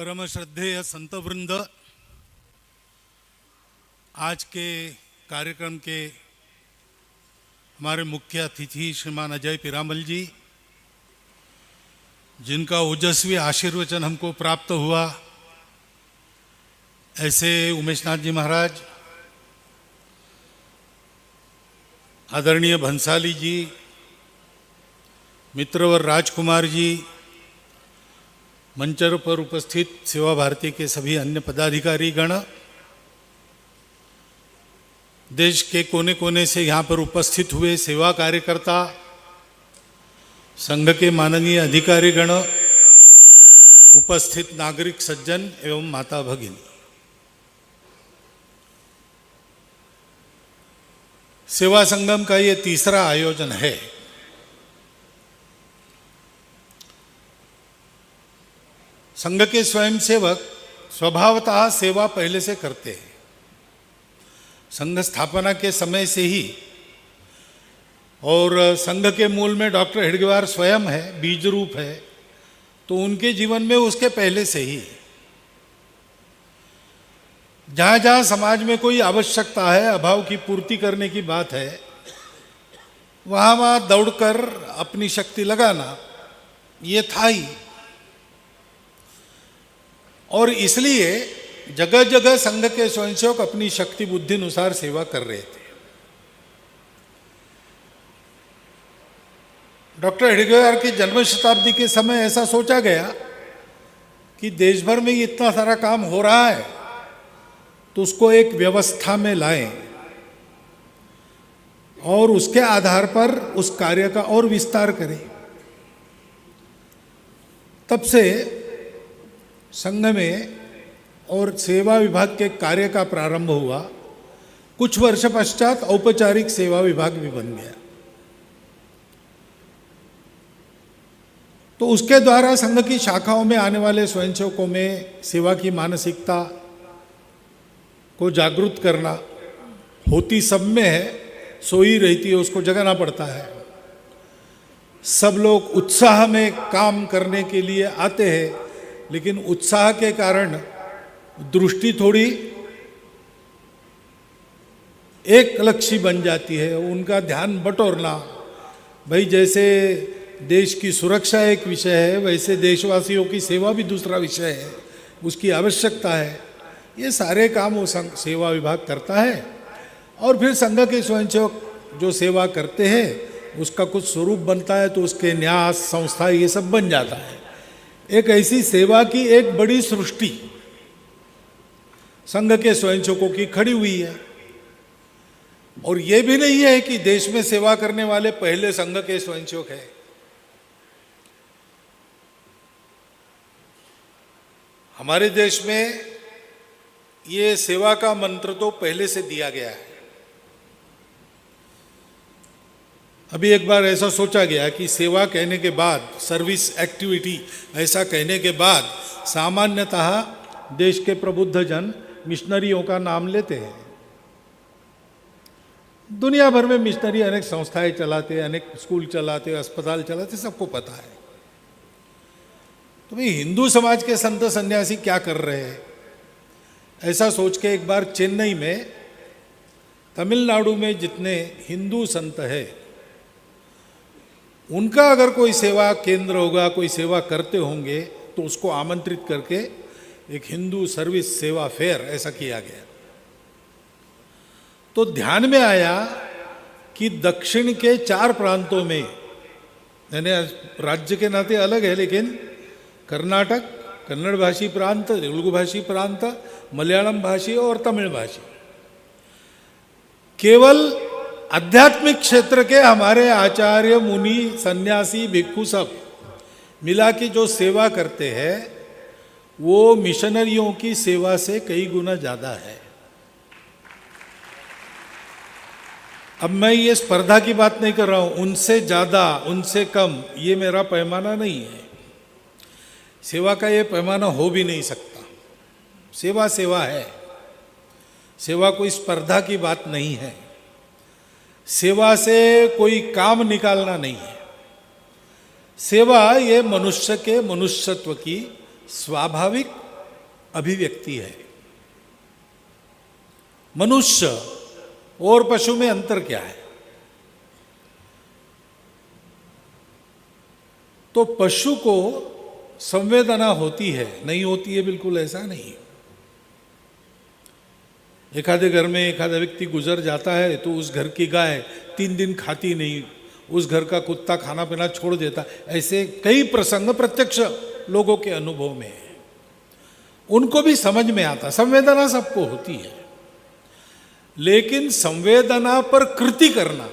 परम श्रद्धेय संतवृंद, आज के कार्यक्रम के हमारे मुख्य अतिथि श्रीमान अजय पीरामल जी, जिनका ओजस्वी आशीर्वचन हमको प्राप्त हुआ, ऐसे उमेशनाथ जी महाराज, आदरणीय भंसाली जी, मित्रवर राजकुमार जी, मंचर पर उपस्थित सेवा भारती के सभी अन्य पदाधिकारी गण, देश के कोने कोने से यहाँ पर उपस्थित हुए सेवा कार्यकर्ता, संघ के माननीय अधिकारी गण, उपस्थित नागरिक सज्जन एवं माता भगिनी, सेवा संगम का ये तीसरा आयोजन है। संघ के स्वयंसेवक स्वभावतः सेवा पहले से करते हैं। संघ स्थापना के समय से ही, और संघ के मूल में डॉक्टर हेडगेवार स्वयं है, बीज रूप है, तो उनके जीवन में उसके पहले से ही जहाँ जहाँ समाज में कोई आवश्यकता है, अभाव की पूर्ति करने की बात है, वहाँ वहाँ दौड़कर अपनी शक्ति लगाना ये था ही। और इसलिए जगह जगह संघ के स्वयंसेवक अपनी शक्ति बुद्धि अनुसार सेवा कर रहे थे। डॉक्टर हेडगेवार की जन्म शताब्दी के समय ऐसा सोचा गया कि देश भर में इतना सारा काम हो रहा है, तो उसको एक व्यवस्था में लाएं और उसके आधार पर उस कार्य का और विस्तार करें। तब से संघ में और सेवा विभाग के कार्य का प्रारंभ हुआ। कुछ वर्ष पश्चात औपचारिक सेवा विभाग भी बन गया। तो उसके द्वारा संघ की शाखाओं में आने वाले स्वयंसेवकों में सेवा की मानसिकता को जागरूक करना होती सब में है, सोई रहती है, उसको जगाना पड़ता है। सब लोग उत्साह में काम करने के लिए आते हैं, लेकिन उत्साह के कारण दृष्टि थोड़ी एक लक्ष्य बन जाती है, उनका ध्यान बटोरना। भाई, जैसे देश की सुरक्षा एक विषय है, वैसे देशवासियों की सेवा भी दूसरा विषय है, उसकी आवश्यकता है। ये सारे काम वो सेवा विभाग करता है। और फिर संघ के स्वयंसेवक जो सेवा करते हैं उसका कुछ स्वरूप बनता है, तो उसके न्यास संस्था ये सब बन जाता है। एक ऐसी सेवा की एक बड़ी सृष्टि संघ के स्वयंसेवकों की खड़ी हुई है। और ये भी नहीं है कि देश में सेवा करने वाले पहले संघ के स्वयंसेवक हैं। हमारे देश में ये सेवा का मंत्र तो पहले से दिया गया है। अभी एक बार ऐसा सोचा गया कि सेवा कहने के बाद, सर्विस एक्टिविटी ऐसा कहने के बाद, सामान्यतः देश के प्रबुद्ध जन मिशनरियों का नाम लेते हैं। दुनिया भर में मिशनरी अनेक संस्थाएं चलाते, अनेक स्कूल चलाते, अस्पताल चलाते, सबको पता है। तो भाई, हिंदू समाज के संत सन्यासी क्या कर रहे हैं, ऐसा सोच के एक बार चेन्नई में, तमिलनाडु में जितने हिंदू संत हैं, उनका अगर कोई सेवा केंद्र होगा, कोई सेवा करते होंगे, तो उसको आमंत्रित करके एक हिंदू सर्विस सेवा फेयर ऐसा किया गया। तो ध्यान में आया कि दक्षिण के 4 प्रांतों में, यानी राज्य के नाते अलग है, लेकिन कर्नाटक, कन्नड़ भाषी प्रांत, तेलुगु भाषी प्रांत, मलयालम भाषी और तमिल भाषी, केवल आध्यात्मिक क्षेत्र के हमारे आचार्य, मुनि, सन्यासी, भिक्षु सब मिला के जो सेवा करते हैं, वो मिशनरियों की सेवा से कई गुना ज़्यादा है। अब मैं ये स्पर्धा की बात नहीं कर रहा हूँ, उनसे ज़्यादा, उनसे कम, ये मेरा पैमाना नहीं है। सेवा का ये पैमाना हो भी नहीं सकता। सेवा सेवा है। सेवा कोई स्पर्धा की बात नहीं है। सेवा से कोई काम निकालना नहीं है। सेवा ये मनुष्य के मनुष्यत्व की स्वाभाविक अभिव्यक्ति है। मनुष्य और पशु में अंतर क्या है? तो पशु को संवेदना होती है, नहीं होती है बिल्कुल ऐसा नहीं। एखादे घर में एखादा व्यक्ति गुजर जाता है तो उस घर की गाय 3 दिन खाती नहीं, उस घर का कुत्ता खाना पीना छोड़ देता। ऐसे कई प्रसंग प्रत्यक्ष लोगों के अनुभव में है, उनको भी समझ में आता। संवेदना सबको होती है, लेकिन संवेदना पर कृति करना,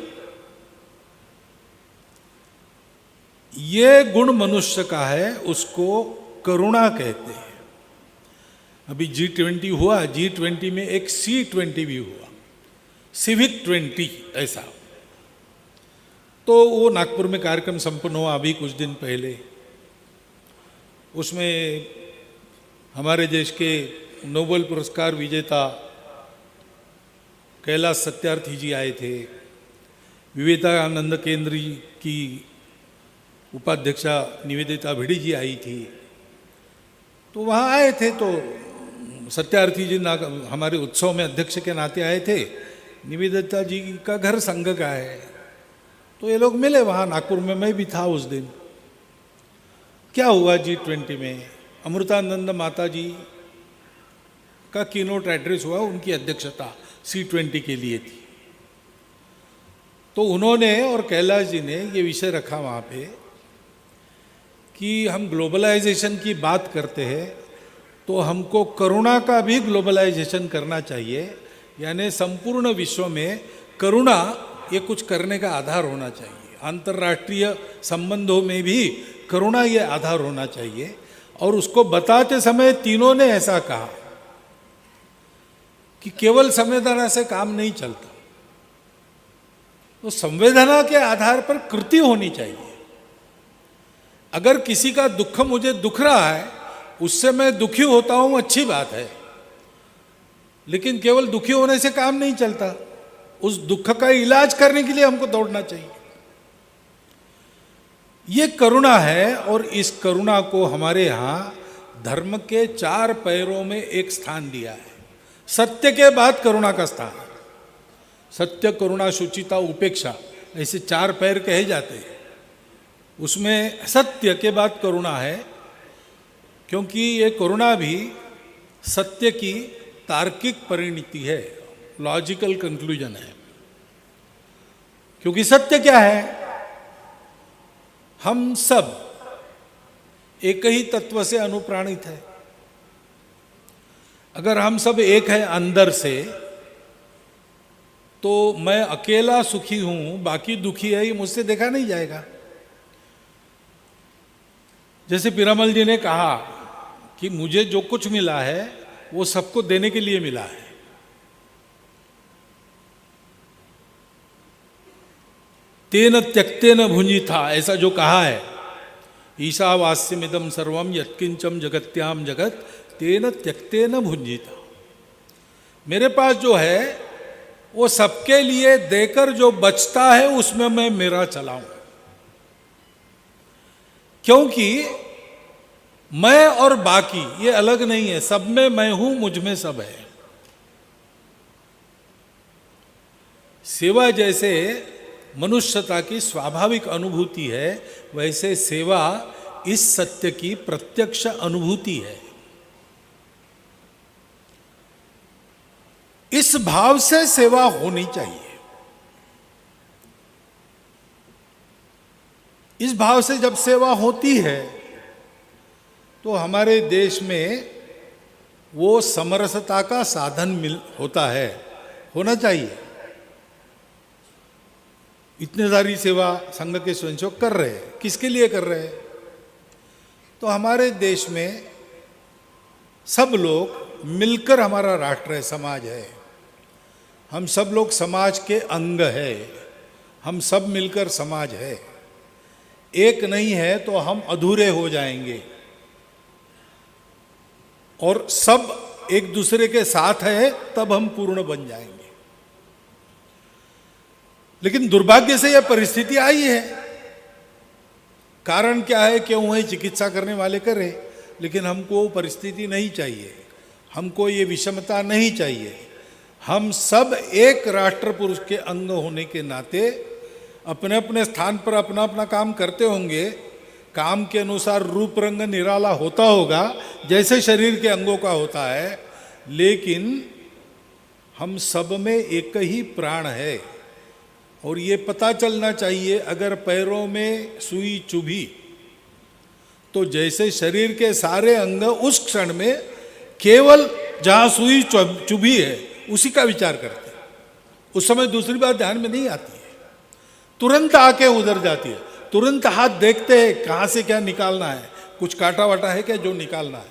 ये गुण मनुष्य का है, उसको करुणा कहते हैं। अभी G20 हुआ, G20 में एक C20 भी हुआ, सिविक 20 ऐसा। तो वो नागपुर में कार्यक्रम संपन्न हुआ अभी कुछ दिन पहले। उसमें हमारे देश के नोबेल पुरस्कार विजेता कैलाश सत्यार्थी जी आए थे, विवेकानंद केंद्र की उपाध्यक्षा निवेदिता भिड़ी जी आई थी। तो वहाँ आए थे, तो सत्यार्थी जी हमारे उत्सव में अध्यक्ष के नाते आए थे। निवेदिता जी का घर संघ का है, तो ये लोग मिले वहाँ नागपुर में, मैं भी था उस दिन। क्या हुआ G20 में? अमृतानंद माता जी का कीनोट एड्रेस हुआ, उनकी अध्यक्षता C20 के लिए थी। तो उन्होंने और कैलाश जी ने ये विषय रखा वहाँ पे कि हम ग्लोबलाइजेशन की बात करते हैं तो हमको करुणा का भी ग्लोबलाइजेशन करना चाहिए, यानी संपूर्ण विश्व में करुणा ये कुछ करने का आधार होना चाहिए। अंतर्राष्ट्रीय संबंधों में भी करुणा ये आधार होना चाहिए। और उसको बताते समय तीनों ने ऐसा कहा कि केवल संवेदना से काम नहीं चलता, तो संवेदना के आधार पर कृति होनी चाहिए। अगर किसी का दुख मुझे दुख रहा है, उससे मैं दुखी होता हूं, अच्छी बात है, लेकिन केवल दुखी होने से काम नहीं चलता। उस दुख का इलाज करने के लिए हमको दौड़ना चाहिए। ये करुणा है, और इस करुणा को हमारे यहाँ धर्म के 4 पैरों में एक स्थान दिया है। सत्य के बाद करुणा का स्थान, सत्य, करुणा, शुचिता, उपेक्षा, ऐसे 4 पैर कहे जाते हैं। उसमें सत्य के बाद करुणा है, क्योंकि ये करुणा भी सत्य की तार्किक परिणति है, लॉजिकल कंक्लूजन है। क्योंकि सत्य क्या है? हम सब एक ही तत्व से अनुप्राणित है। अगर हम सब एक है अंदर से, तो मैं अकेला सुखी हूं, बाकी दुखी है, ये मुझसे देखा नहीं जाएगा। जैसे पीरामल जी ने कहा कि मुझे जो कुछ मिला है वो सबको देने के लिए मिला है। तेन त्यक्तेन भुंजिथा, ऐसा जो कहा है, ईशावास्यमिदं सर्वम यत्किंचम जगत्याम जगत तेन त्यक्तेन भुंजिथा। मेरे पास जो है वो सबके लिए देकर जो बचता है उसमें मैं मेरा चलाऊं, क्योंकि मैं और बाकी ये अलग नहीं है, सब में मैं हूं, मुझ में सब है। सेवा जैसे मनुष्यता की स्वाभाविक अनुभूति है, वैसे सेवा इस सत्य की प्रत्यक्ष अनुभूति है। इस भाव से सेवा होनी चाहिए। इस भाव से जब सेवा होती है तो हमारे देश में वो समरसता का साधन होता है, होना चाहिए। इतने सारी सेवा संघ के स्वयंसेवक कर रहे हैं, किसके लिए कर रहे हैं? तो हमारे देश में सब लोग मिलकर हमारा राष्ट्र है, समाज है। हम सब लोग समाज के अंग है, हम सब मिलकर समाज है। एक नहीं है तो हम अधूरे हो जाएंगे, और सब एक दूसरे के साथ है तब हम पूर्ण बन जाएंगे। लेकिन दुर्भाग्य से यह परिस्थिति आई है। कारण क्या है? क्यों है? चिकित्सा करने वाले करे, लेकिन हमको वो परिस्थिति नहीं चाहिए। हमको ये विषमता नहीं चाहिए। हम सब एक राष्ट्र पुरुष के अंग होने के नाते अपने अपने स्थान पर अपना अपना काम करते होंगे। काम के अनुसार रूप रंग निराला होता होगा जैसे शरीर के अंगों का होता है, लेकिन हम सब में एक ही प्राण है। और ये पता चलना चाहिए, अगर पैरों में सुई चुभी तो जैसे शरीर के सारे अंग उस क्षण में केवल जहाँ सुई चुभी है उसी का विचार करते हैं। उस समय दूसरी बात ध्यान में नहीं आती है, तुरंत आके उधर जाती है। तुरंत हाथ देखते हैं कहाँ से क्या निकालना है, कुछ काटा वाटा है क्या जो निकालना है।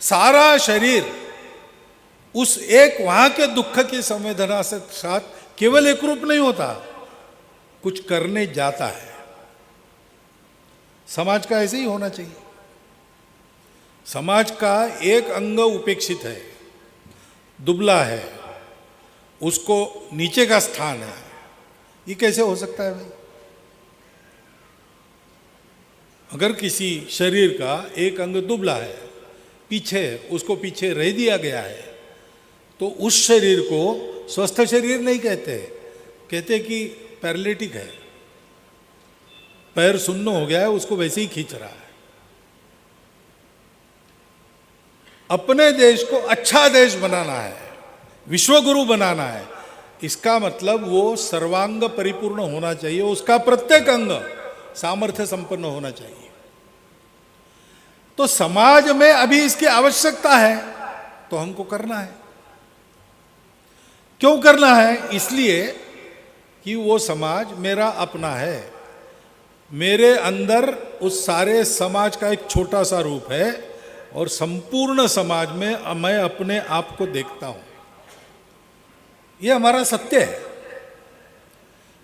सारा शरीर उस एक वहाँ के दुख की संवेदना से साथ केवल एक रूप नहीं होता, कुछ करने जाता है। समाज का ऐसे ही होना चाहिए। समाज का एक अंग उपेक्षित है, दुबला है, उसको नीचे का स्थान है, ये कैसे हो सकता है भाई? अगर किसी शरीर का एक अंग दुबला है, पीछे, उसको पीछे रह दिया गया है, तो उस शरीर को स्वस्थ शरीर नहीं कहते, कहते कि पैरालिटिक है, पैर सुन्न हो गया है, उसको वैसे ही खींच रहा है। अपने देश को अच्छा देश बनाना है, विश्वगुरु बनाना है, इसका मतलब वो सर्वांग परिपूर्ण होना चाहिए, उसका प्रत्येक अंग सामर्थ्य संपन्न होना चाहिए। तो समाज में अभी इसकी आवश्यकता है, तो हमको करना है। क्यों करना है? इसलिए कि वो समाज मेरा अपना है, मेरे अंदर उस सारे समाज का एक छोटा सा रूप है, और संपूर्ण समाज में मैं अपने आप को देखता हूं। ये हमारा सत्य है।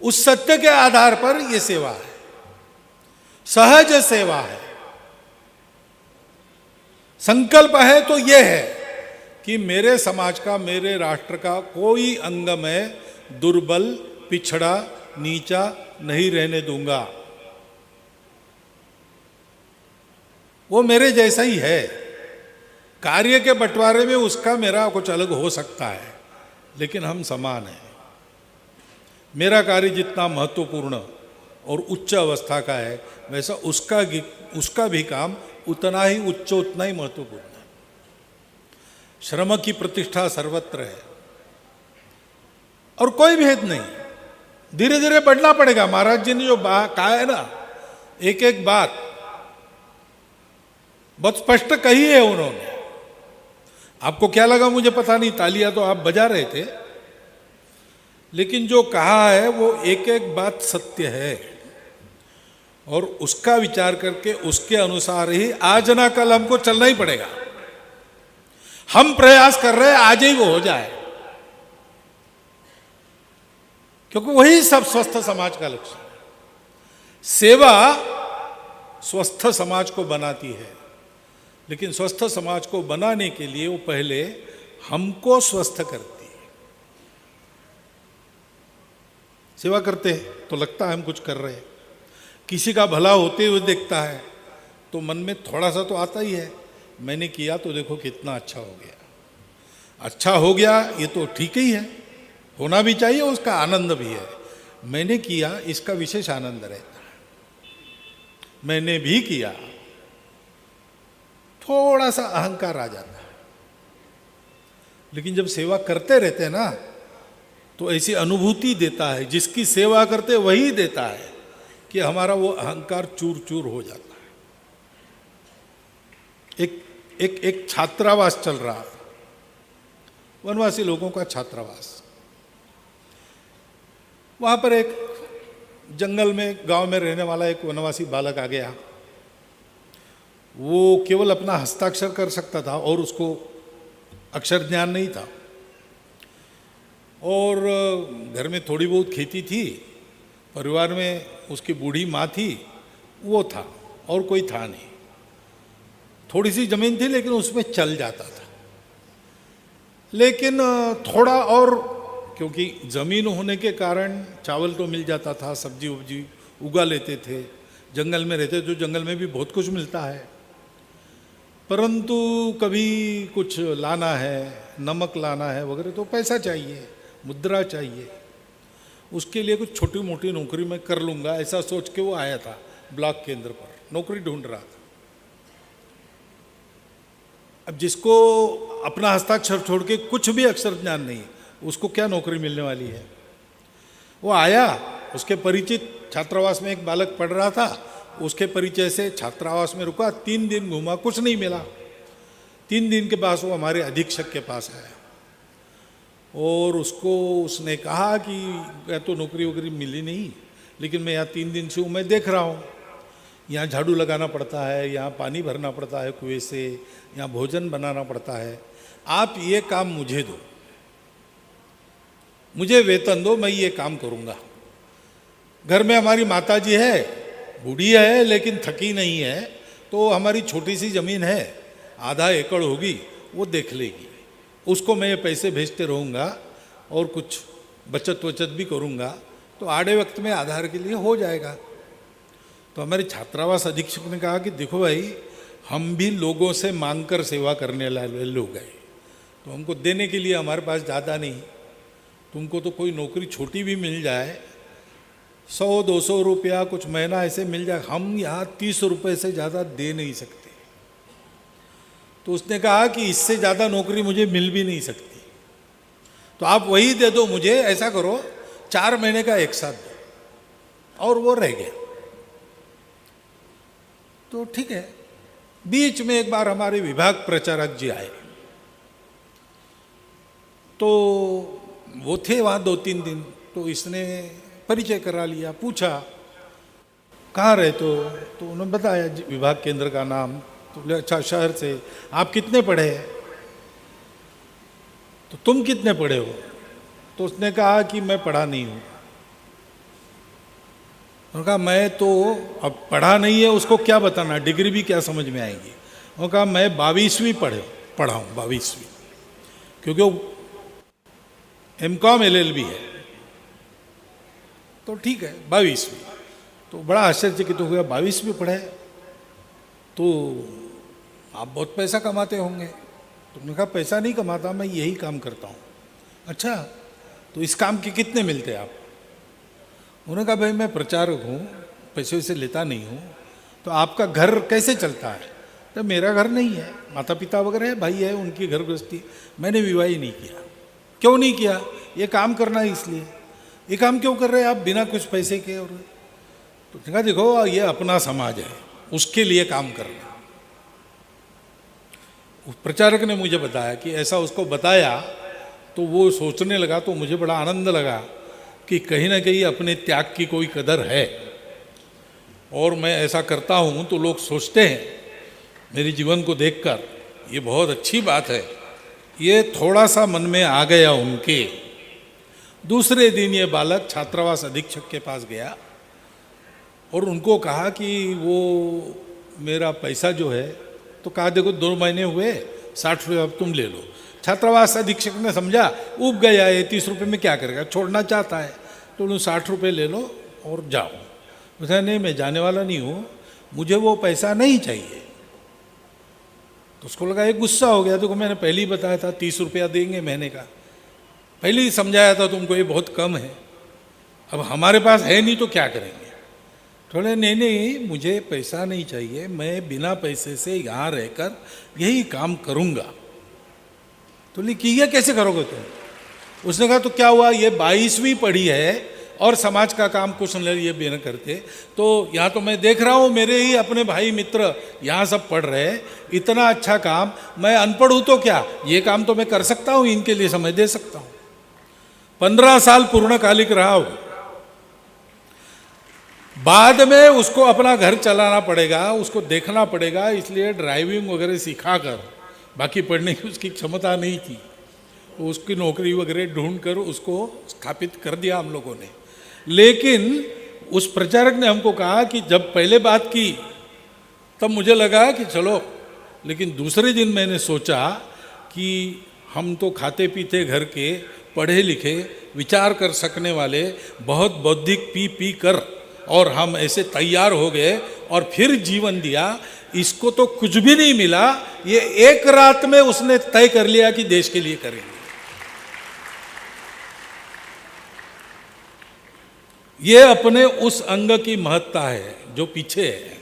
उस सत्य के आधार पर यह सेवा है, सहज सेवा है। संकल्प है तो यह है कि मेरे समाज का, मेरे राष्ट्र का कोई अंग में दुर्बल, पिछड़ा, नीचा नहीं रहने दूंगा। वो मेरे जैसा ही है। कार्य के बंटवारे में उसका मेरा कुछ अलग हो सकता है, लेकिन हम समान हैं। मेरा कार्य जितना महत्वपूर्ण और उच्च अवस्था का है, वैसा उसका भी काम उतना ही उच्च, उतना ही महत्वपूर्ण है। श्रम की प्रतिष्ठा सर्वत्र है और कोई भेद नहीं। धीरे धीरे बढ़ना पड़ेगा। महाराज जी ने जो कहा है ना, एक एक बात बहुत स्पष्ट कही है उन्होंने। आपको क्या लगा मुझे पता नहीं, तालियां तो आप बजा रहे थे, लेकिन जो कहा है वो एक एक बात सत्य है, और उसका विचार करके उसके अनुसार ही आज ना कल हमको चलना ही पड़ेगा। हम प्रयास कर रहे हैं आज ही वो हो जाए, क्योंकि वही सब स्वस्थ समाज का लक्ष्य है। सेवा स्वस्थ समाज को बनाती है, लेकिन स्वस्थ समाज को बनाने के लिए वो पहले हमको स्वस्थ करती है। सेवा करते हैं तो लगता है हम कुछ कर रहे हैं, किसी का भला होते हुए देखता है तो मन में थोड़ा सा तो आता ही है, मैंने किया तो देखो कितना अच्छा हो गया। अच्छा हो गया ये तो ठीक ही है, होना भी चाहिए, उसका आनंद भी है। मैंने किया इसका विशेष आनंद रहता है। मैंने भी किया, थोड़ा सा अहंकार आ जाता है। लेकिन जब सेवा करते रहते हैं ना, तो ऐसी अनुभूति देता है, जिसकी सेवा करते वही देता है, कि हमारा वो अहंकार चूर चूर हो जाता है। एक छात्रावास चल रहा, वनवासी लोगों का छात्रावास। वहां पर एक जंगल में, गांव में रहने वाला एक वनवासी बालक आ गया। वो केवल अपना हस्ताक्षर कर सकता था और उसको अक्षर ज्ञान नहीं था, और घर में थोड़ी बहुत खेती थी, परिवार में उसकी बूढ़ी माँ थी, वो था, और कोई था नहीं। थोड़ी सी जमीन थी लेकिन उसमें चल जाता था। लेकिन थोड़ा और, क्योंकि ज़मीन होने के कारण चावल तो मिल जाता था, सब्जी वब्जी उगा लेते थे। जंगल में रहते तो जंगल में भी बहुत कुछ मिलता है। परंतु कभी कुछ लाना है, नमक लाना है वगैरह, तो पैसा चाहिए, मुद्रा चाहिए। उसके लिए कुछ छोटी मोटी नौकरी मैं कर लूँगा, ऐसा सोच के वो आया था ब्लॉक केंद्र पर, नौकरी ढूंढ रहा था। अब जिसको अपना हस्ताक्षर छोड़ के कुछ भी अक्षर ज्ञान नहीं है, उसको क्या नौकरी मिलने वाली है? वो आया, उसके परिचित छात्रावास में एक बालक पढ़ रहा था, उसके परिचय से छात्रावास में रुका, 3 दिन घूमा, कुछ नहीं मिला। 3 दिन के बाद वो हमारे अधीक्षक के पास आया और उसने कहा कि मैं तो नौकरी वोकरी मिली नहीं, लेकिन मैं यहाँ 3 दिन से हूँ, मैं देख रहा हूँ यहाँ झाड़ू लगाना पड़ता है, यहाँ पानी भरना पड़ता है कुएं से, यहाँ भोजन बनाना पड़ता है, आप ये काम मुझे दो, मुझे वेतन दो, मैं ये काम करूँगा। घर में हमारी माताजी है, बूढ़ी है लेकिन थकी नहीं है, तो हमारी छोटी सी ज़मीन है, आधा एकड़ होगी, वो देख लेगी, उसको मैं ये पैसे भेजते रहूँगा और कुछ बचत वचत भी करूँगा, तो आड़े वक्त में आधार के लिए हो जाएगा। तो हमारे छात्रावास अधीक्षक ने कहा कि देखो भाई, हम भी लोगों से मांगकर सेवा करने वाले लोग हैं, तो हमको देने के लिए हमारे पास ज़्यादा नहीं, तुमको तो कोई नौकरी छोटी भी मिल जाए, 100-200 रुपया कुछ महीना ऐसे मिल जाए, हम यहाँ 30 रुपये से ज़्यादा दे नहीं सकते। तो उसने कहा कि इससे ज़्यादा नौकरी मुझे मिल भी नहीं सकती, तो आप वही दे दो मुझे, ऐसा करो 4 महीने का एक साथ दो। और वो रह गया। तो ठीक है। बीच में एक बार हमारे विभाग प्रचारक जी आए, तो वो थे वहाँ 2-3 दिन, तो इसने परिचय करा लिया, पूछा कहाँ रहते हो, तो उन्होंने बताया विभाग केंद्र का नाम, तो बोले अच्छा शहर से, आप कितने पढ़े हैं, तो तुम कितने पढ़े हो, तो उसने कहा कि मैं पढ़ा नहीं हूँ। उन्होंने कहा मैं तो अब पढ़ा नहीं है, उसको क्या बताना, डिग्री भी क्या समझ में आएगी। उन्होंने कहा मैं 22वीं पढ़ा हूँ, 22वीं, क्योंकि वो M.Com LLB है। तो ठीक है 22वीं, तो बड़ा आश्चर्यचकित हो गया, 22वीं पढ़े तो आप बहुत पैसा कमाते होंगे। तो उन्होंने कहा पैसा नहीं कमाता, मैं यही काम करता हूँ। अच्छा, तो इस काम के कितने मिलते हैं आप? उन्होंने कहा भाई मैं प्रचारक हूँ, पैसे वैसे लेता नहीं हूँ। तो आपका घर कैसे चलता है? तो मेरा घर नहीं है, माता पिता वगैरह है, भाई है, उनकी घर गृहस्थी, मैंने विवाह ही नहीं किया। क्यों नहीं किया? ये काम करना है इसलिए। ये काम क्यों कर रहे हैं आप बिना कुछ पैसे के? और तो कहा देखो ये अपना समाज है, उसके लिए काम करना। उस प्रचारक ने मुझे बताया कि ऐसा उसको बताया, तो वो सोचने लगा, तो मुझे बड़ा आनंद लगा कि कहीं ना कहीं अपने त्याग की कोई कदर है। और मैं ऐसा करता हूँ तो लोग सोचते हैं मेरे जीवन को देखकर ये बहुत अच्छी बात है। ये थोड़ा सा मन में आ गया उनके। दूसरे दिन ये बालक छात्रावास अधीक्षक के पास गया और उनको कहा कि वो मेरा पैसा जो है, तो कहा देखो 2 महीने हुए, 60 रुपये अब तुम ले लो। छात्रावास अधीक्षक ने समझा उब गया, ये 30 रुपये में क्या करेगा, छोड़ना चाहता है, तो उन्होंने 60 रुपये ले लो और जाओ। उसने नहीं मैं जाने वाला नहीं हूँ, मुझे वो पैसा नहीं चाहिए। तो उसको लगा एक गुस्सा हो गया, तो मैंने पहले ही बताया था 30 रुपया देंगे महीने का, पहले ही समझाया था तुमको ये बहुत कम है, अब हमारे पास है नहीं तो क्या करेंगे। थोड़े नहीं मुझे पैसा नहीं चाहिए, मैं बिना पैसे से यहाँ रहकर यही काम करूँगा। तो लिखी ये कैसे करोगे तुम? उसने कहा तो क्या हुआ, ये 22वीं पढ़ी है और समाज का काम कुछ नहीं ये भी न करते, तो यहाँ तो मैं देख रहा हूँ मेरे ही अपने भाई मित्र यहाँ सब पढ़ रहे हैं, इतना अच्छा काम, मैं अनपढ़ हूँ तो क्या, ये काम तो मैं कर सकता हूँ, इनके लिए समय दे सकता हूँ। 15 साल पूर्णकालिक रहा हूँ, बाद में उसको अपना घर चलाना पड़ेगा, उसको देखना पड़ेगा, इसलिए ड्राइविंग वगैरह सिखा कर, बाकी पढ़ने की उसकी क्षमता नहीं थी, तो उसकी नौकरी वगैरह ढूंढ कर उसको स्थापित कर दिया हम लोगों ने। लेकिन उस प्रचारक ने हमको कहा कि जब पहले बात की तब मुझे लगा कि चलो, लेकिन दूसरे दिन मैंने सोचा कि हम तो खाते पीते घर के, पढ़े लिखे, विचार कर सकने वाले, बहुत बौद्धिक पी कर और हम ऐसे तैयार हो गए और फिर जीवन दिया, इसको तो कुछ भी नहीं मिला, ये एक रात में उसने तय कर लिया कि देश के लिए करेंगे। ये अपने उस अंग की महत्ता है जो पीछे है,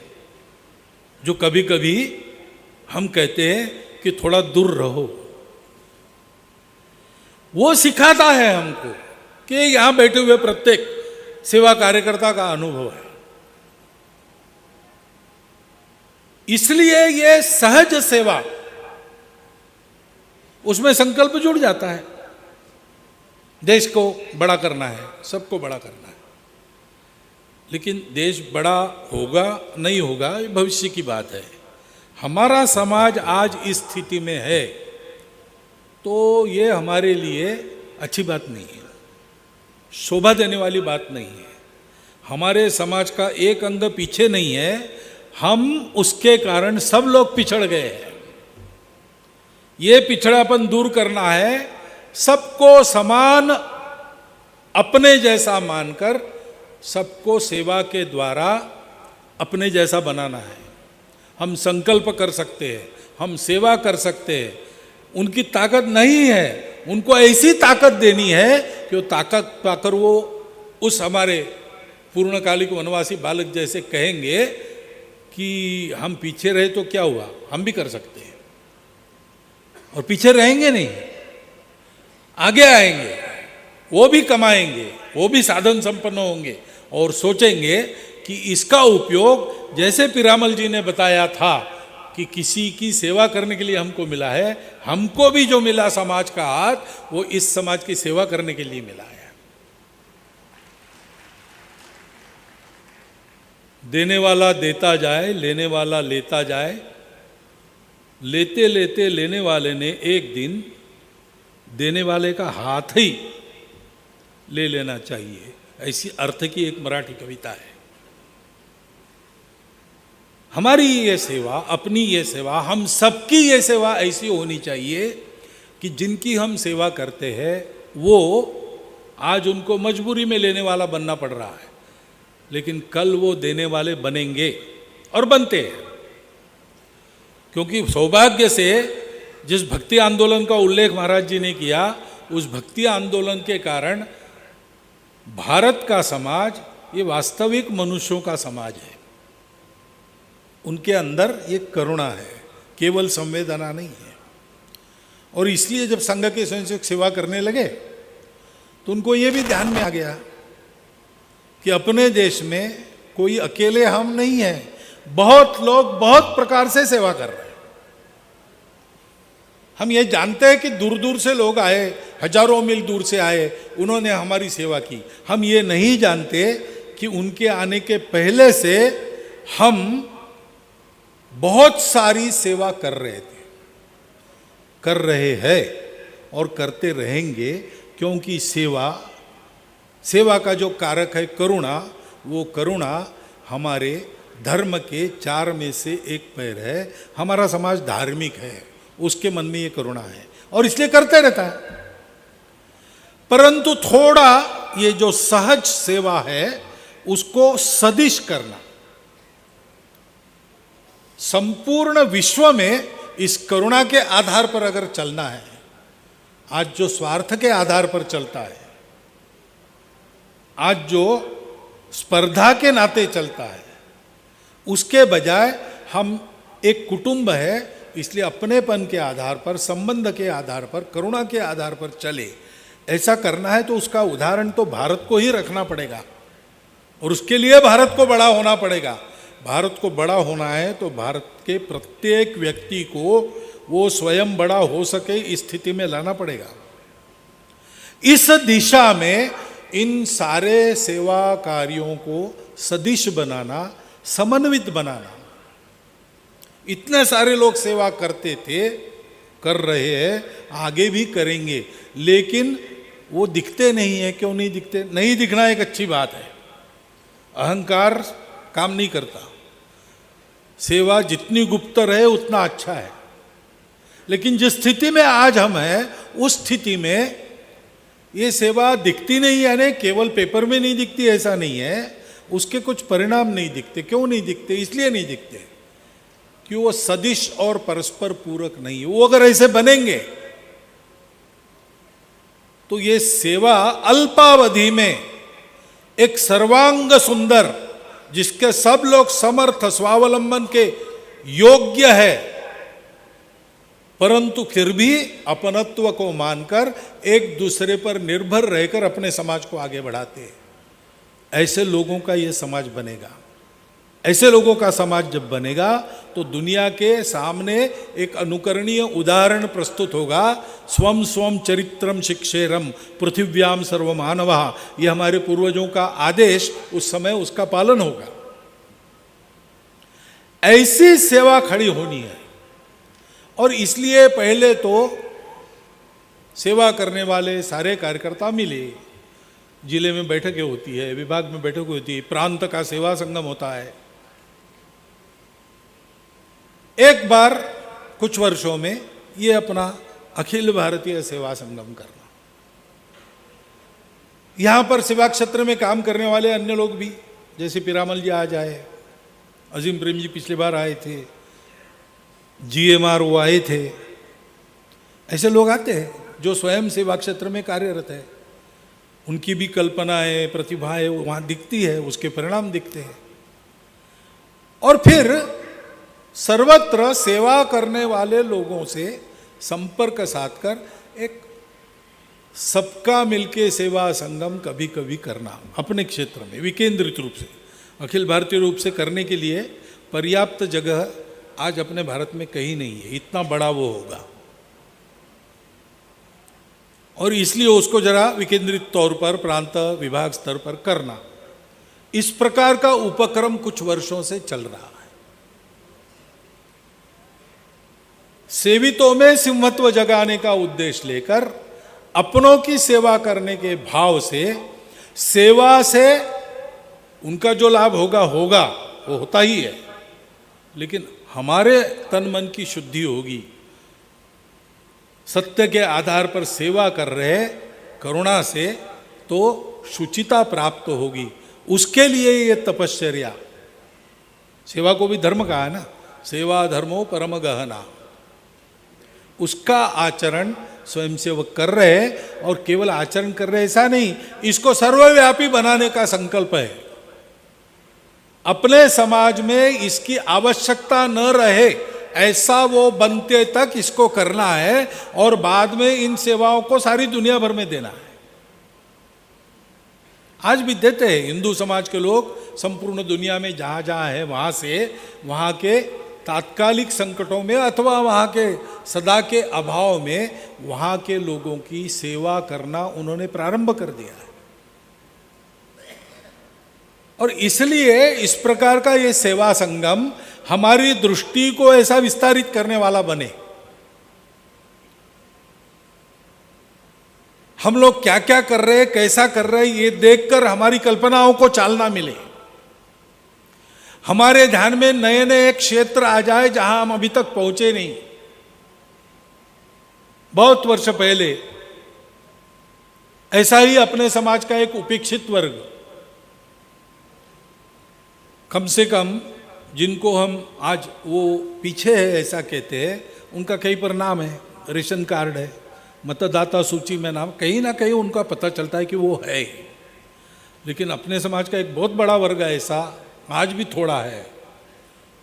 जो कभी कभी हम कहते हैं कि थोड़ा दूर रहो। वो सिखाता है हमको कि यहां बैठे हुए प्रत्येक सेवा कार्यकर्ता का अनुभव है। इसलिए ये सहज सेवा, उसमें संकल्प जुड़ जाता है, देश को बड़ा करना है, सबको बड़ा करना है। लेकिन देश बड़ा होगा नहीं होगा ये भविष्य की बात है। हमारा समाज आज इस स्थिति में है तो ये हमारे लिए अच्छी बात नहीं है, शोभा देने वाली बात नहीं है। हमारे समाज का एक अंग पीछे नहीं है, हम उसके कारण सब लोग पिछड़ गए हैं। ये पिछड़ापन दूर करना है, सबको समान अपने जैसा मानकर सबको सेवा के द्वारा अपने जैसा बनाना है। हम संकल्प कर सकते हैं, हम सेवा कर सकते हैं। उनकी ताकत नहीं है, उनको ऐसी ताकत देनी है कि वो ताकत पाकर वो उस हमारे पूर्णकालिक वनवासी बालक जैसे कहेंगे कि हम पीछे रहे तो क्या हुआ, हम भी कर सकते हैं। और पीछे रहेंगे नहीं, आगे आएंगे, वो भी कमाएंगे, वो भी साधन संपन्न होंगे और सोचेंगे कि इसका उपयोग, जैसे पीरामल जी ने बताया था कि किसी की सेवा करने के लिए हमको मिला है, हमको भी जो मिला समाज का हाथ, वो इस समाज की सेवा करने के लिए मिला है। देने वाला देता जाए, लेने वाला लेता जाए, लेते लेते लेने वाले ने एक दिन देने वाले का हाथ ही ले लेना चाहिए, ऐसी अर्थ की एक मराठी कविता है। हमारी ये सेवा, अपनी ये सेवा, हम सबकी ये सेवा ऐसी होनी चाहिए कि जिनकी हम सेवा करते हैं वो आज उनको मजबूरी में लेने वाला बनना पड़ रहा है, लेकिन कल वो देने वाले बनेंगे और बनते हैं। क्योंकि सौभाग्य से जिस भक्ति आंदोलन का उल्लेख महाराज जी ने किया, उस भक्ति आंदोलन के कारण भारत का समाज ये वास्तविक मनुष्यों का समाज है। उनके अंदर ये करुणा है, केवल संवेदना नहीं है। और इसलिए जब संघ के स्वयंसेवक सेवा करने लगे तो उनको ये भी ध्यान में आ गया कि अपने देश में कोई अकेले हम नहीं हैं, बहुत लोग बहुत प्रकार से सेवा कर रहे हैं। हम ये जानते हैं कि दूर दूर से लोग आए, हजारों मील दूर से आए, उन्होंने हमारी सेवा की। हम ये नहीं जानते कि उनके आने के पहले से हम बहुत सारी सेवा कर रहे थे, कर रहे हैं और करते रहेंगे। क्योंकि सेवा का जो कारक है करुणा, वो करुणा हमारे धर्म के 4 में से एक पैर है। हमारा समाज धार्मिक है, उसके मन में ये करुणा है और इसलिए करते रहता है। परंतु थोड़ा ये जो सहज सेवा है उसको सदिश करना, संपूर्ण विश्व में इस करुणा के आधार पर अगर चलना है, आज जो स्वार्थ के आधार पर चलता है, आज जो स्पर्धा के नाते चलता है, उसके बजाय हम एक कुटुंब है इसलिए अपनेपन के आधार पर, संबंध के आधार पर, करुणा के आधार पर चले, ऐसा करना है तो उसका उदाहरण तो भारत को ही रखना पड़ेगा और उसके लिए भारत को बड़ा होना पड़ेगा। भारत को बड़ा होना है तो भारत के प्रत्येक व्यक्ति को वो स्वयं बड़ा हो सके इस स्थिति में लाना पड़ेगा। इस दिशा में इन सारे सेवा कार्यों को सदिश बनाना, समन्वित बनाना। इतने सारे लोग सेवा करते थे, कर रहे हैं, आगे भी करेंगे, लेकिन वो दिखते नहीं है। क्यों नहीं दिखते? नहीं दिखना एक अच्छी बात है, अहंकार काम नहीं करता। सेवा जितनी गुप्त रहे उतना अच्छा है। लेकिन जिस स्थिति में आज हम हैं उस स्थिति में ये सेवा दिखती नहीं, यानी केवल पेपर में नहीं दिखती ऐसा नहीं है, उसके कुछ परिणाम नहीं दिखते। क्यों नहीं दिखते? इसलिए नहीं दिखते कि वो सदिश और परस्पर पूरक नहीं है। वो अगर ऐसे बनेंगे तो ये सेवा अल्पावधि में एक सर्वांग सुंदर, जिसके सब लोग समर्थ स्वावलंबन के योग्य है, परंतु फिर भी अपनत्व को मानकर एक दूसरे पर निर्भर रहकर अपने समाज को आगे बढ़ाते हैं, ऐसे लोगों का ये समाज बनेगा। ऐसे लोगों का समाज जब बनेगा तो दुनिया के सामने एक अनुकरणीय उदाहरण प्रस्तुत होगा। स्वम स्वम चरित्रम शिक्षेरम पृथिव्याम सर्वमानवा, ये हमारे पूर्वजों का आदेश, उस समय उसका पालन होगा। ऐसी सेवा खड़ी होनी है। और इसलिए पहले तो सेवा करने वाले सारे कार्यकर्ता मिले, जिले में बैठकें होती है, विभाग में बैठक होती है, प्रांत का सेवा संगम होता है। एक बार कुछ वर्षों में ये अपना अखिल भारतीय सेवा संगम करना, यहां पर सेवा क्षेत्र में काम करने वाले अन्य लोग भी, जैसे पीरामल जी आज आए, अजीम प्रेम जी पिछली बार आए थे, GMR वो आए थे, ऐसे लोग आते हैं जो स्वयं सेवा क्षेत्र में कार्यरत है। उनकी भी कल्पनाएं, प्रतिभाएं वहां दिखती है, उसके परिणाम दिखते हैं। और फिर सर्वत्र सेवा करने वाले लोगों से संपर्क साधकर एक सबका मिलके सेवा संगम कभी कभी करना, अपने क्षेत्र में विकेंद्रित रूप से, अखिल भारतीय रूप से करने के लिए पर्याप्त जगह आज अपने भारत में कहीं नहीं है, इतना बड़ा वो होगा। और इसलिए उसको जरा विकेंद्रित तौर पर प्रांत विभाग स्तर पर करना, इस प्रकार का उपक्रम कुछ वर्षों से चल रहा है। सेवितों में सिंहत्व जगाने का उद्देश्य लेकर अपनों की सेवा करने के भाव से, सेवा से उनका जो लाभ होगा वो होता ही है, लेकिन हमारे तन मन की शुद्धि होगी, सत्य के आधार पर सेवा कर रहे करुणा से, तो शुचिता प्राप्त होगी। उसके लिए ये तपश्चर्या, सेवा को भी धर्म कहा है ना, सेवा धर्मो परम गहना, उसका आचरण स्वयंसेवक कर रहे हैं। और केवल आचरण कर रहे ऐसा नहीं, इसको सर्वव्यापी बनाने का संकल्प है। अपने समाज में इसकी आवश्यकता न रहे ऐसा वो बनते तक इसको करना है, और बाद में इन सेवाओं को सारी दुनिया भर में देना है। आज भी देते हैं हिंदू समाज के लोग, संपूर्ण दुनिया में जहां जहां है वहां से, वहां के तात्कालिक संकटों में अथवा वहां के सदा के अभाव में वहां के लोगों की सेवा करना उन्होंने प्रारंभ कर दिया है। और इसलिए इस प्रकार का ये सेवा संगम हमारी दृष्टि को ऐसा विस्तारित करने वाला बने। हम लोग क्या क्या कर रहे हैं, कैसा कर रहे हैं, ये देखकर हमारी कल्पनाओं को चालना मिले। हमारे ध्यान में नए नए क्षेत्र आ जाए जहां हम अभी तक पहुंचे नहीं। बहुत वर्ष पहले ऐसा ही अपने समाज का एक उपेक्षित वर्ग, कम से कम जिनको हम आज वो पीछे है ऐसा कहते हैं, उनका कहीं पर नाम है, रेशन कार्ड है, मतदाता सूची में नाम, कहीं ना कहीं उनका पता चलता है कि वो है। लेकिन अपने समाज का एक बहुत बड़ा वर्ग ऐसा आज भी थोड़ा है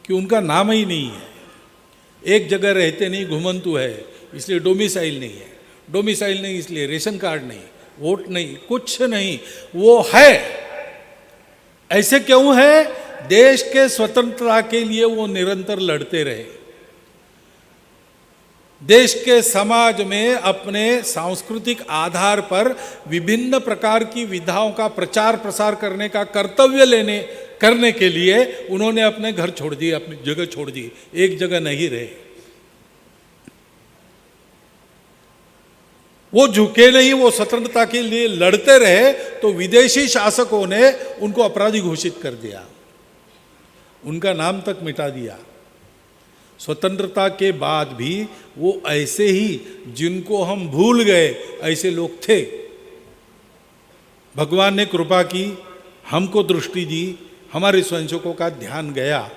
कि उनका नाम ही नहीं है। एक जगह रहते नहीं, घुमंतु है, इसलिए डोमिसाइल नहीं है, डोमिसाइल नहीं इसलिए रेशन कार्ड नहीं, वोट नहीं, कुछ नहीं, वो है। ऐसे क्यों है? देश के स्वतंत्रता के लिए वो निरंतर लड़ते रहे। देश के समाज में अपने सांस्कृतिक आधार पर विभिन्न प्रकार की विधाओं का प्रचार प्रसार करने का कर्तव्य करने के लिए उन्होंने अपने घर छोड़ दिए, अपनी जगह छोड़ दी, एक जगह नहीं रहे। वो झुके नहीं, वो स्वतंत्रता के लिए लड़ते रहे, तो विदेशी शासकों ने उनको अपराधी घोषित कर दिया, उनका नाम तक मिटा दिया। स्वतंत्रता के बाद भी वो ऐसे ही, जिनको हम भूल गए, ऐसे लोग थे। भगवान ने कृपा की, हमको दृष्टि दी, हमारे स्वयंसेवकों का ध्यान गया,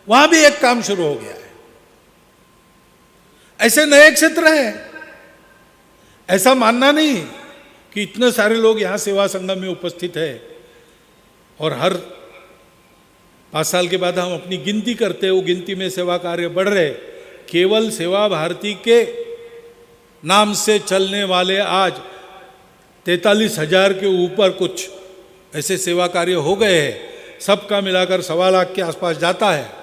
वहां भी एक काम शुरू हो गया है। ऐसे नए क्षेत्र हैं। ऐसा मानना नहीं कि इतने सारे लोग यहाँ सेवा संगम में उपस्थित है और हर 5 साल के बाद हम अपनी गिनती करते, वो गिनती में सेवा कार्य बढ़ रहे। केवल सेवा भारती के नाम से चलने वाले आज 43,000 के ऊपर कुछ ऐसे सेवा कार्य हो गए हैं। सबका मिलाकर 1.25 लाख के आसपास जाता है।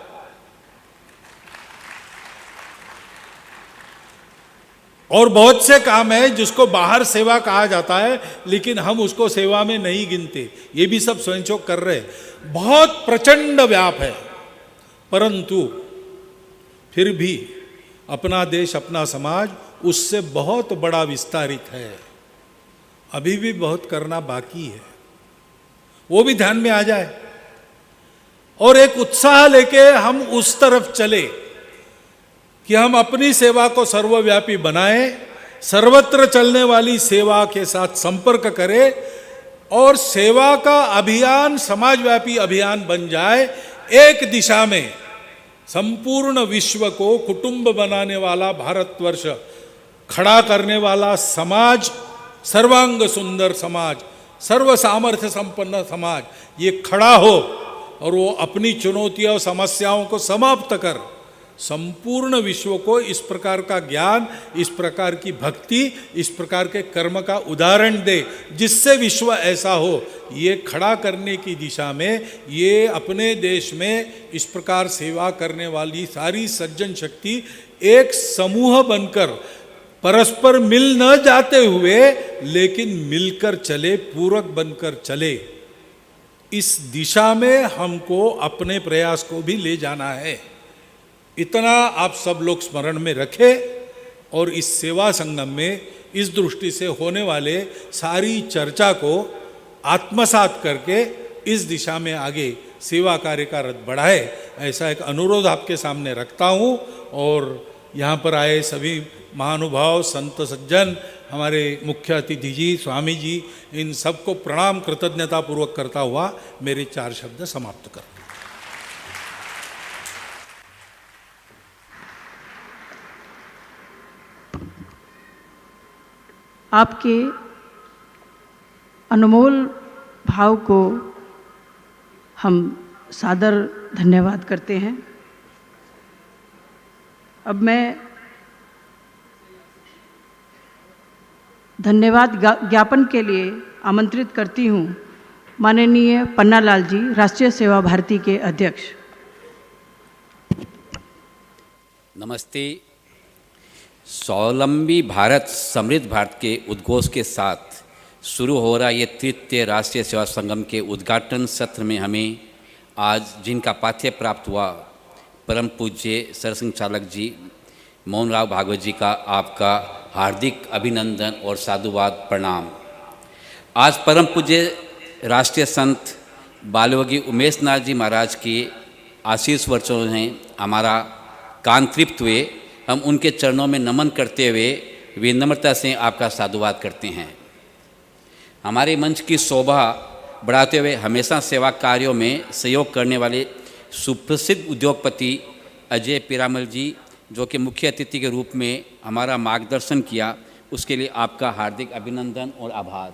और बहुत से काम है जिसको बाहर सेवा कहा जाता है, लेकिन हम उसको सेवा में नहीं गिनते। ये भी सब स्वयंचोक कर रहे हैं। बहुत प्रचंड व्याप है, परंतु फिर भी अपना देश, अपना समाज उससे बहुत बड़ा विस्तारित है। अभी भी बहुत करना बाकी है, वो भी ध्यान में आ जाए और एक उत्साह लेके हम उस तरफ चले कि हम अपनी सेवा को सर्वव्यापी बनाएं, सर्वत्र चलने वाली सेवा के साथ संपर्क करें और सेवा का अभियान समाजव्यापी अभियान बन जाए। एक दिशा में संपूर्ण विश्व को कुटुंब बनाने वाला भारतवर्ष खड़ा करने वाला समाज, सर्वांग सुंदर समाज, सर्व सामर्थ्य संपन्न समाज, ये खड़ा हो और वो अपनी चुनौतियों और समस्याओं को समाप्त कर संपूर्ण विश्व को इस प्रकार का ज्ञान, इस प्रकार की भक्ति, इस प्रकार के कर्म का उदाहरण दे जिससे विश्व ऐसा हो। ये खड़ा करने की दिशा में ये अपने देश में इस प्रकार सेवा करने वाली सारी सज्जन शक्ति एक समूह बनकर परस्पर मिल न जाते हुए लेकिन मिलकर चले, पूरक बनकर चले। इस दिशा में हमको अपने प्रयास को भी ले जाना है। इतना आप सब लोग स्मरण में रखें और इस सेवा संगम में इस दृष्टि से होने वाले सारी चर्चा को आत्मसात करके इस दिशा में आगे सेवा कार्य का रथ बढ़ाए, ऐसा एक अनुरोध आपके सामने रखता हूँ। और यहाँ पर आए सभी महानुभाव, संत सज्जन, हमारे मुख्य अतिथि जी, स्वामी जी, इन सबको प्रणाम कृतज्ञता पूर्वक करता हुआ मेरे 4 शब्द समाप्त कर। आपके अनमोल भाव को हम सादर धन्यवाद करते हैं। अब मैं धन्यवाद ज्ञापन के लिए आमंत्रित करती हूँ माननीय पन्नालाल जी, राष्ट्रीय सेवा भारती के अध्यक्ष। नमस्ते। स्वावलंबी भारत, समृद्ध भारत के उद्घोष के साथ शुरू हो रहा ये 3य राष्ट्रीय सेवा संगम के उद्घाटन सत्र में हमें आज जिनका पाथ्य प्राप्त हुआ, परम पूज्य सरसिंह चालक जी, मोहन राव भागवत जी का आपका हार्दिक अभिनंदन और साधुवाद प्रणाम। आज परम पूज्य राष्ट्रीय संत बालयोगी उमेश नाथ जी महाराज के आशीष वर्षों ने हमारा कान तृप्त हुए। हम उनके चरणों में नमन करते हुए विनम्रता से आपका साधुवाद करते हैं। हमारे मंच की शोभा बढ़ाते हुए हमेशा सेवा कार्यों में सहयोग करने वाले सुप्रसिद्ध उद्योगपति अजय पीरामल जी, जो कि मुख्य अतिथि के रूप में हमारा मार्गदर्शन किया, उसके लिए आपका हार्दिक अभिनंदन और आभार।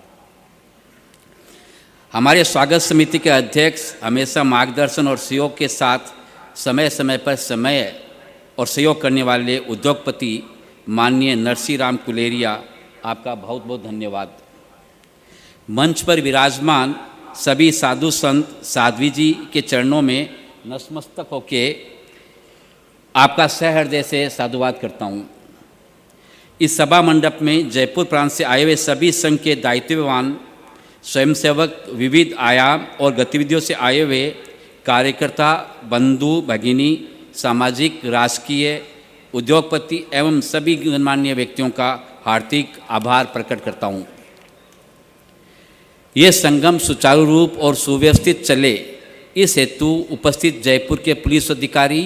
हमारे स्वागत समिति के अध्यक्ष हमेशा मार्गदर्शन और सहयोग के साथ समय समय पर समय और सहयोग करने वाले उद्योगपति माननीय नरसी राम कुलेरिया, आपका बहुत बहुत धन्यवाद। मंच पर विराजमान सभी साधु संत साध्वी जी के चरणों में नतमस्तक होके आपका सहृदय से साधुवाद करता हूँ। इस सभा मंडप में जयपुर प्रांत से आए हुए सभी संघ के दायित्ववान स्वयंसेवक, विविध आयाम और गतिविधियों से आए हुए कार्यकर्ता, बंधु भगिनी, सामाजिक, राजकीय, उद्योगपति एवं सभी गणमान्य व्यक्तियों का हार्दिक आभार प्रकट करता हूँ। ये संगम सुचारू रूप और सुव्यवस्थित चले, इस हेतु उपस्थित जयपुर के पुलिस अधिकारी,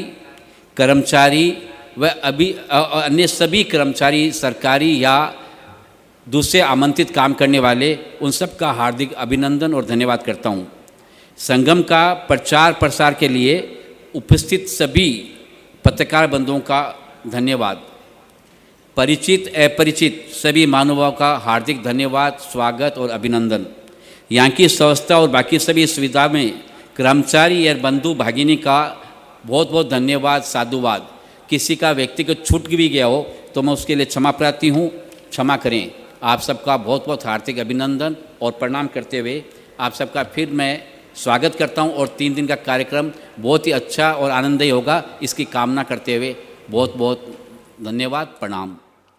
कर्मचारी व अन्य सभी कर्मचारी, सरकारी या दूसरे आमंत्रित काम करने वाले, उन सब का हार्दिक अभिनंदन और धन्यवाद करता हूँ। संगम का प्रचार प्रसार के लिए उपस्थित सभी पत्रकार बंधुओं का धन्यवाद। परिचित अपरिचित सभी मानवों का हार्दिक धन्यवाद, स्वागत और अभिनंदन। यहाँ की संस्था और बाकी सभी सुविधा में कर्मचारी और बंधु भगिनी का बहुत बहुत धन्यवाद, साधुवाद। किसी का व्यक्तिगत छूट भी गया हो तो मैं उसके लिए क्षमा प्रार्थी हूँ, क्षमा करें। आप सबका बहुत बहुत हार्दिक अभिनंदन और प्रणाम करते हुए आप सबका फिर मैं स्वागत करता हूँ और 3 दिन का कार्यक्रम बहुत ही अच्छा और आनंददायी होगा, इसकी कामना करते हुए बहुत बहुत धन्यवाद, प्रणाम।